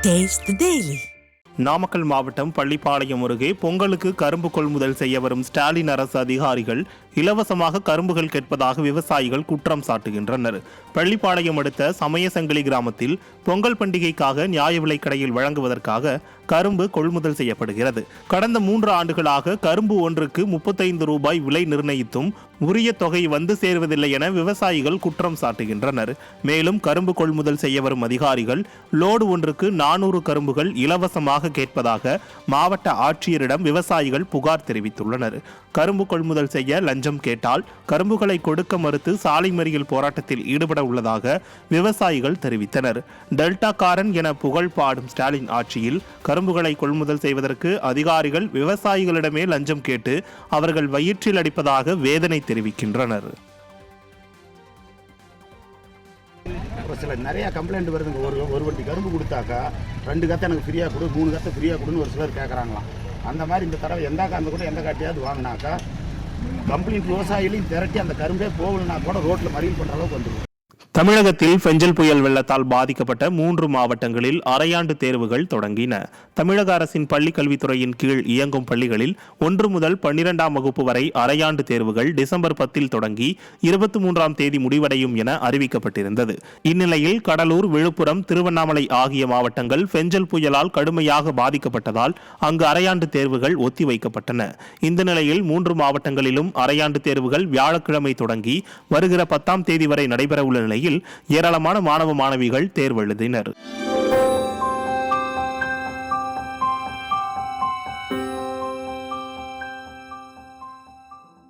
Taste the Daily. Namakkal மாவட்டம் பள்ளிப்பாளையம் அருகே பொங்கலுக்கு கரும்பு கொள்முதல் செய்ய வரும் ஸ்டாலின் அரசு அதிகாரிகள் இலவசமாக கரும்புகள் கேட்பதாக விவசாயிகள் குற்றம் சாட்டுகின்றனர். பள்ளிப்பாளையம் அடுத்த சமயசங்கிலி கிராமத்தில் பொங்கல் பண்டிகைக்காக நியாய விலைக் கடையில் வழங்குவதற்காக கரும்பு கொள்முதல் செய்யப்படுகிறது. கடந்த 3 ஆண்டுகளாக கரும்பு ஒன்றுக்கு 35 ரூபாய் விலை நிர்ணயித்தும் உரிய தொகை வந்து சேர்வதில்லை என விவசாயிகள் குற்றம் சாட்டுகின்றனர். மேலும் கரும்பு கொள்முதல் செய்ய வரும் அதிகாரிகள் லோடு ஒன்றுக்கு 400 கரும்புகள் இலவசமாக கேட்பதாக மாவட்ட ஆட்சியரிடம் விவசாயிகள் புகார் தெரிவித்துள்ளனர். கரும்பு கொள்முதல் செய்ய லஞ்சம் கேட்டால் கரும்புகளை கொடுக்க மறுத்து சாலை மறியல் போராட்டத்தில் ஈடுபட உள்ளதாக விவசாயிகள் தெரிவித்தனர். டெல்டாக்காரன் என புகழ் பாடும் ஸ்டாலின் ஆட்சியில் கரும்புகளை கொள்முதல் செய்வதற்கு அதிகாரிகள் விவசாயிகளிடமே லஞ்சம் கேட்டு அவர்கள் வயிற்றில் அடிப்பதாக வேதனை தெரிவிக்கின்றனர். சில நிறையா கம்ப்ளைண்ட் வருதுங்க. ஒரு வண்டி கரும்பு கொடுத்தாக்கா 2 கத்தை எனக்கு ஃப்ரீயாக கொடு, 3 கத்தை ஃப்ரீயாக கொடுன்னு ஒரு சிலர் கேட்குறாங்களாம். அந்த மாதிரி இந்த தடவை எந்த காந்த கூட எந்த காட்டியாவது வாங்கினாக்கா கம்ப்ளீட் விவசாயிகளையும் திரட்டி அந்த கரும்பே போகலன்னா கூட ரோட்டில் மறியல் பண்ணுற அளவுக்கு வந்துடும். தமிழகத்தில் பெஞ்சல் புயல் வெள்ளத்தால் பாதிக்கப்பட்ட 3 மாவட்டங்களில் அரையாண்டு தேர்வுகள் தொடங்கின. தமிழக அரசின் பள்ளிக்கல்வித்துறையின் கீழ் இயங்கும் பள்ளிகளில் 1 முதல் 12ஆம் வகுப்பு வரை அரையாண்டு தேர்வுகள் டிசம்பர் 10 தொடங்கி 23ஆம் தேதி முடிவடையும் என அறிவிக்கப்பட்டிருந்தது. இந்நிலையில் கடலூர், விழுப்புரம், திருவண்ணாமலை ஆகிய மாவட்டங்கள் பெஞ்சல் புயலால் கடுமையாக பாதிக்கப்பட்டதால் அங்கு அரையாண்டு தேர்வுகள் ஒத்திவைக்கப்பட்டன. இந்த நிலையில் 3 மாவட்டங்களிலும் அரையாண்டு தேர்வுகள் வியாழக்கிழமை தொடங்கி வருகிற 10ஆம் தேதி வரை நடைபெறவுள்ள நிலையில் ஏராளமான மாணவ மாணவிகள் தேர்வு எழுதினர்.